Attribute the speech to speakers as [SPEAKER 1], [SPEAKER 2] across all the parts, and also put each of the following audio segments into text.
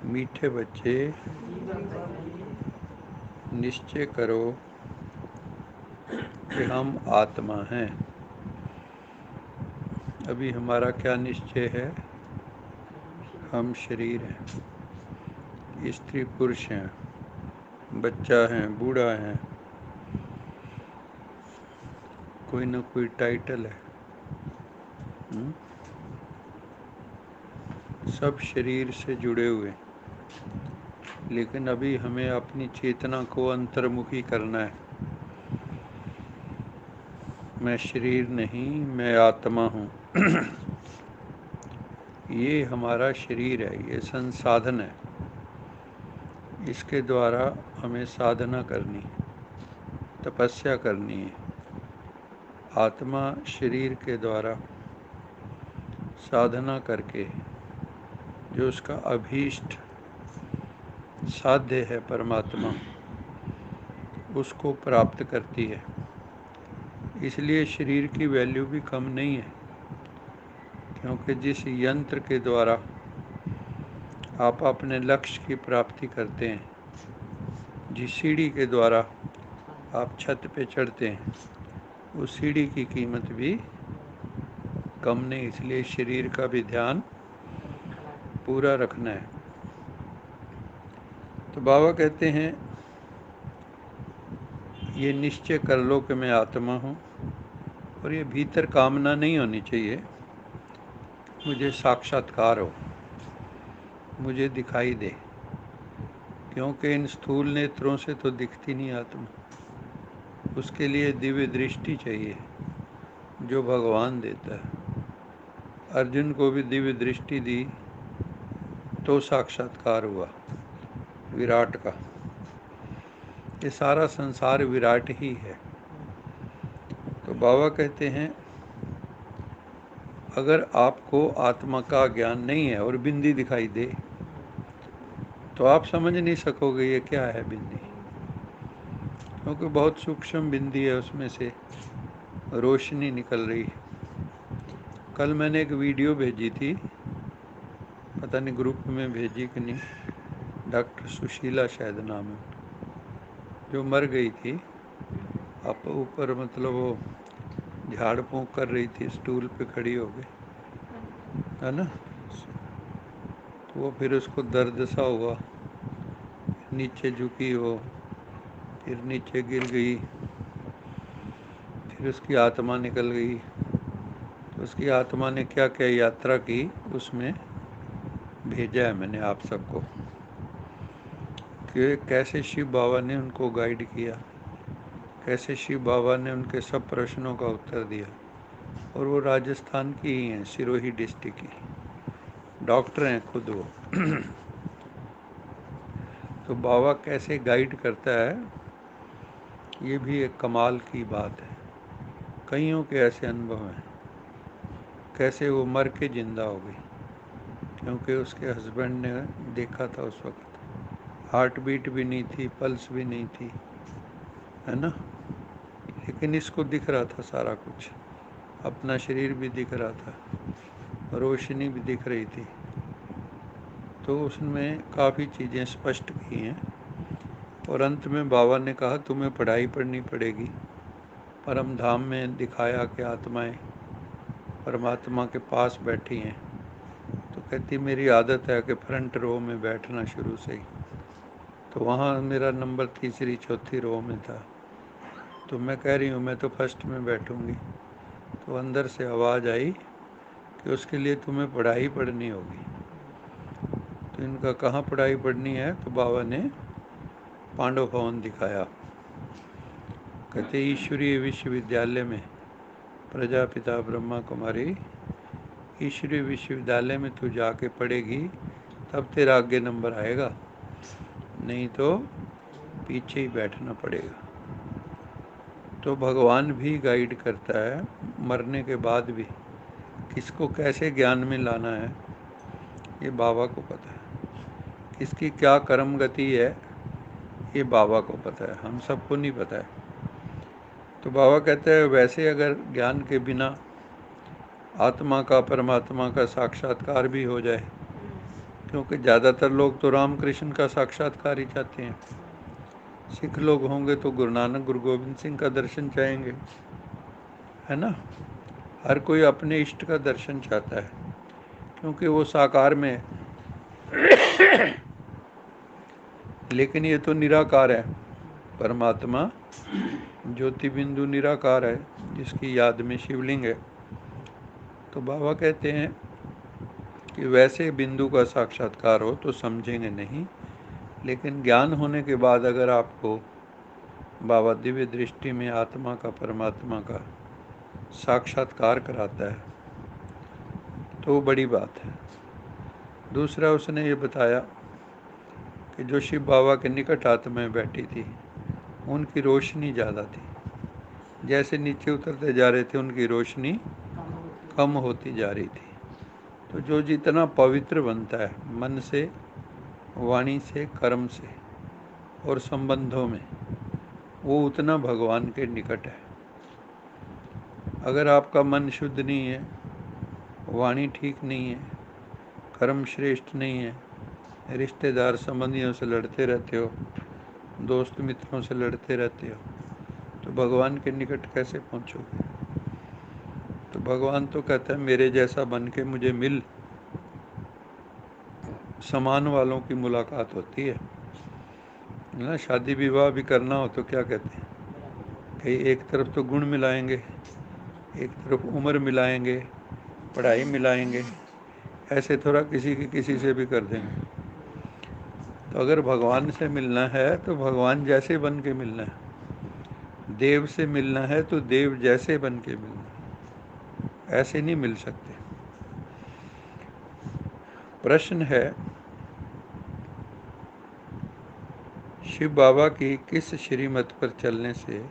[SPEAKER 1] मीठे बच्चे, निश्चय करो कि हम आत्मा हैं। अभी हमारा क्या निश्चय है? हम शरीर हैं, स्त्री पुरुष हैं, बच्चा है, बूढ़ा है, कोई ना कोई टाइटल है। सब शरीर से जुड़े हुए, लेकिन अभी हमें अपनी चेतना को अंतर्मुखी करना है। मैं शरीर नहीं, मैं आत्मा हूँ। ये हमारा शरीर है, ये संसाधन है। इसके द्वारा हमें साधना करनी है, तपस्या करनी है। आत्मा शरीर के द्वारा साधना करके जो उसका अभीष्ट साध्य है परमात्मा, उसको प्राप्त करती है। इसलिए शरीर की वैल्यू भी कम नहीं है, क्योंकि जिस यंत्र के द्वारा आप अपने लक्ष्य की प्राप्ति करते हैं, जिस सीढ़ी के द्वारा आप छत पे चढ़ते हैं, उस सीढ़ी की कीमत भी कम नहीं। इसलिए शरीर का भी ध्यान पूरा रखना है। तो बाबा कहते हैं ये निश्चय कर लो कि मैं आत्मा हूँ, और ये भीतर कामना नहीं होनी चाहिए मुझे साक्षात्कार हो, मुझे दिखाई दे, क्योंकि इन स्थूल नेत्रों से तो दिखती नहीं आत्मा। उसके लिए दिव्य दृष्टि चाहिए जो भगवान देता है। अर्जुन को भी दिव्य दृष्टि दी तो साक्षात्कार हुआ विराट का। ये सारा संसार विराट ही है। तो बाबा कहते हैं अगर आपको आत्मा का ज्ञान नहीं है और बिंदी दिखाई दे, तो आप समझ नहीं सकोगे ये क्या है बिंदी, क्योंकि बहुत सूक्ष्म बिंदी है, उसमें से रोशनी निकल रही है। कल मैंने एक वीडियो भेजी थी, पता नहीं ग्रुप में भेजी कि नहीं, डॉक्टर सुशीला शायद नाम है, जो मर गई थी। आप ऊपर मतलब वो झाड़ फूँक कर रही थी, स्टूल पे खड़ी हो गई, है ना। तो वो फिर उसको दर्द सा हुआ, नीचे झुकी हो, फिर नीचे गिर गई, फिर उसकी आत्मा निकल गई। तो उसकी आत्मा ने क्या क्या यात्रा की, उसमें भेजा है मैंने आप सबको, कि कैसे शिव बाबा ने उनको गाइड किया, कैसे शिव बाबा ने उनके सब प्रश्नों का उत्तर दिया। और वो राजस्थान की ही हैं, सिरोही डिस्ट्रिक्ट की, डॉक्टर हैं खुद वो। तो बाबा कैसे गाइड करता है, ये भी एक कमाल की बात है। कईयों के ऐसे अनुभव हैं, कैसे वो मर के जिंदा हो गई, क्योंकि उसके हस्बैंड ने देखा था उस वक्त, हार्ट बीट भी नहीं थी, पल्स भी नहीं थी, है ना। लेकिन इसको दिख रहा था सारा कुछ, अपना शरीर भी दिख रहा था, रोशनी भी दिख रही थी। तो उसमें काफ़ी चीज़ें स्पष्ट की हैं। और अंत में बाबा ने कहा तुम्हें पढ़ाई पढ़नी पड़ेगी। परम धाम में दिखाया कि आत्माएं परमात्मा के पास बैठी हैं। तो कहती मेरी आदत है कि फ्रंट रो में बैठना शुरू से ही। तो वहाँ मेरा नंबर तीसरी चौथी रो में था, तो मैं कह रही हूँ मैं तो फर्स्ट में बैठूँगी। तो अंदर से आवाज़ आई कि उसके लिए तुम्हें पढ़ाई पढ़नी होगी। तो इनका कहाँ पढ़ाई पढ़नी है, तो बाबा ने पांडव भवन दिखाया। कहते ईश्वरीय विश्वविद्यालय में प्रजापिता ब्रह्मा कुमारी ईश्वरीय विश्वविद्यालय में तू जाके पढ़ेगी, तब तेरा आगे नंबर आएगा, नहीं तो पीछे ही बैठना पड़ेगा। तो भगवान भी गाइड करता है मरने के बाद भी, किसको कैसे ज्ञान में लाना है ये बाबा को पता है, किसकी क्या कर्म गति है ये बाबा को पता है, हम सबको नहीं पता है। तो बाबा कहते हैं वैसे अगर ज्ञान के बिना आत्मा का परमात्मा का साक्षात्कार भी हो जाए, क्योंकि ज़्यादातर लोग तो रामकृष्ण का साक्षात्कार ही चाहते हैं। सिख लोग होंगे तो गुरु नानक, गुरु गोविंद सिंह का दर्शन चाहेंगे, है ना। हर कोई अपने इष्ट का दर्शन चाहता है, क्योंकि वो साकार में है। लेकिन ये तो निराकार है, परमात्मा ज्योति बिंदु निराकार है, जिसकी याद में शिवलिंग है। तो बाबा कहते हैं कि वैसे बिंदु का साक्षात्कार हो तो समझेंगे नहीं, लेकिन ज्ञान होने के बाद अगर आपको बाबा दिव्य दृष्टि में आत्मा का, परमात्मा का साक्षात्कार कराता है तो बड़ी बात है। दूसरा उसने ये बताया कि जो शिव बाबा के निकट आत्माएं बैठी थी उनकी रोशनी ज़्यादा थी, जैसे नीचे उतरते जा रहे थे उनकी रोशनी कम होती जा रही थी। तो जो जितना पवित्र बनता है मन से, वाणी से, कर्म से और संबंधों में, वो उतना भगवान के निकट है। अगर आपका मन शुद्ध नहीं है, वाणी ठीक नहीं है, कर्म श्रेष्ठ नहीं है, रिश्तेदार संबंधियों से लड़ते रहते हो, दोस्त मित्रों से लड़ते रहते हो, तो भगवान के निकट कैसे पहुंचोगे। तो भगवान तो कहता है मेरे जैसा बन के मुझे मिल। समान वालों की मुलाकात होती है ना। शादी विवाह भी करना हो तो क्या कहते हैं कि एक तरफ तो गुण मिलाएंगे, एक तरफ उम्र मिलाएंगे, पढ़ाई मिलाएंगे, ऐसे थोड़ा किसी की किसी से भी कर देंगे। तो अगर भगवान से मिलना है तो भगवान जैसे बन के मिलना है, देव से मिलना है तो देव जैसे बन के मिलना है, ऐसे नहीं मिल सकते। प्रश्न है, शिव बाबा की किस श्रीमत पर चलने से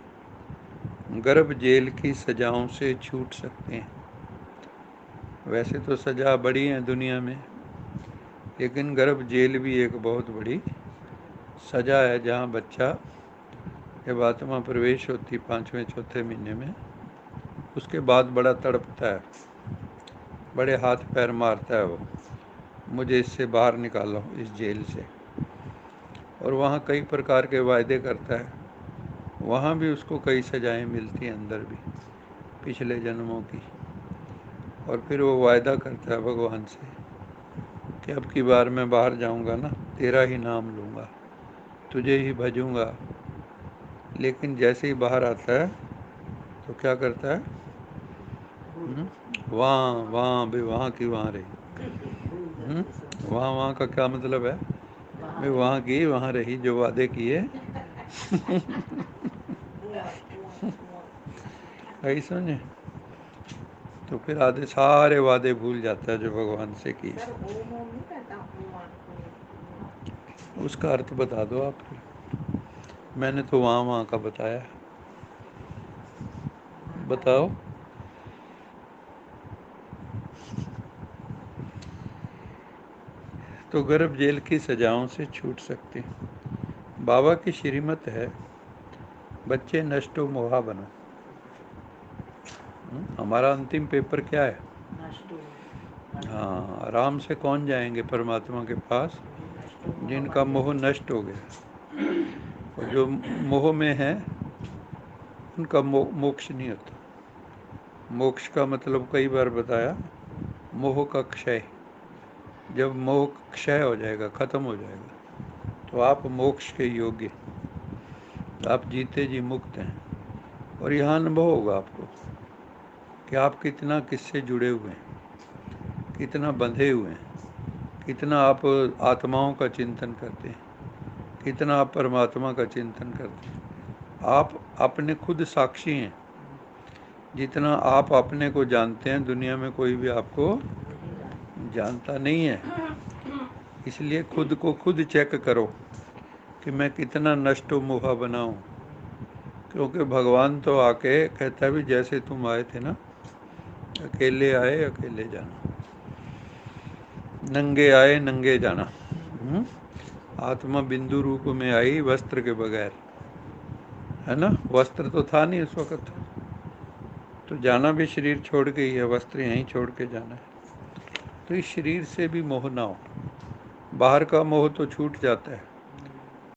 [SPEAKER 1] गर्भ जेल की सजाओं से छूट सकते हैं। वैसे तो सजा बड़ी है दुनिया में, लेकिन गर्भ जेल भी एक बहुत बड़ी सजा है, जहाँ बच्चा जब आत्मा प्रवेश होती 5वें चौथे महीने में, उसके बाद बड़ा तड़पता है, बड़े हाथ पैर मारता है, वो मुझे इससे बाहर निकालो, इस जेल से। और वहाँ कई प्रकार के वायदे करता है, वहाँ भी उसको कई सजाएं मिलती हैं अंदर भी, पिछले जन्मों की। और फिर वो वायदा करता है भगवान से कि अब की बार मैं बाहर जाऊंगा ना, तेरा ही नाम लूँगा, तुझे ही भजूंगा। लेकिन जैसे ही बाहर आता है तो क्या करता है, वहाँ वहाँ भी वहाँ की वहाँ रही। वहाँ वहाँ का क्या मतलब है, भाई वहाँ की वहाँ रही, जो वादे किए वही समझे। तो फिर आधे सारे वादे भूल जाता है जो भगवान से किए। उसका अर्थ बता दो आप, मैंने तो वहाँ वहाँ का बताया, बताओ। तो गर्भ जेल की सजाओं से छूट सकते हैं। बाबा की श्रीमत है, बच्चे नष्टो मोहा बनो। हमारा अंतिम पेपर क्या है, हाँ, आराम से कौन जाएंगे परमात्मा के पास, जिनका मोह नष्ट हो गया। और जो मोह में है उनका मोक्ष नहीं होता। मोक्ष का मतलब कई बार बताया, मोह का क्षय। जब मोह क्षय हो जाएगा, खत्म हो जाएगा, तो आप मोक्ष के योग्य, आप जीते जी मुक्त हैं। और यहाँ अनुभव होगा आपको कि आप कितना किससे जुड़े हुए हैं, कितना बंधे हुए हैं, कितना आप आत्माओं का चिंतन करते हैं, कितना आप परमात्मा का चिंतन करते हैं। आप अपने खुद साक्षी हैं। जितना आप अपने को जानते हैं, दुनिया में कोई भी आपको जानता नहीं है। इसलिए खुद को खुद चेक करो कि मैं कितना नष्ट मोहा बनाऊं। क्योंकि भगवान तो आके कहता भी, जैसे तुम आए थे ना, अकेले आए अकेले जाना, नंगे आए नंगे जाना। आत्मा बिंदु रूप में आई वस्त्र के बगैर, है ना। वस्त्र तो था नहीं उस वक्त, तो जाना भी शरीर छोड़ के ही है, वस्त्र यहीं छोड़ के जाना है। तो इस शरीर से भी मोह ना हो, बाहर का मोह तो छूट जाता है।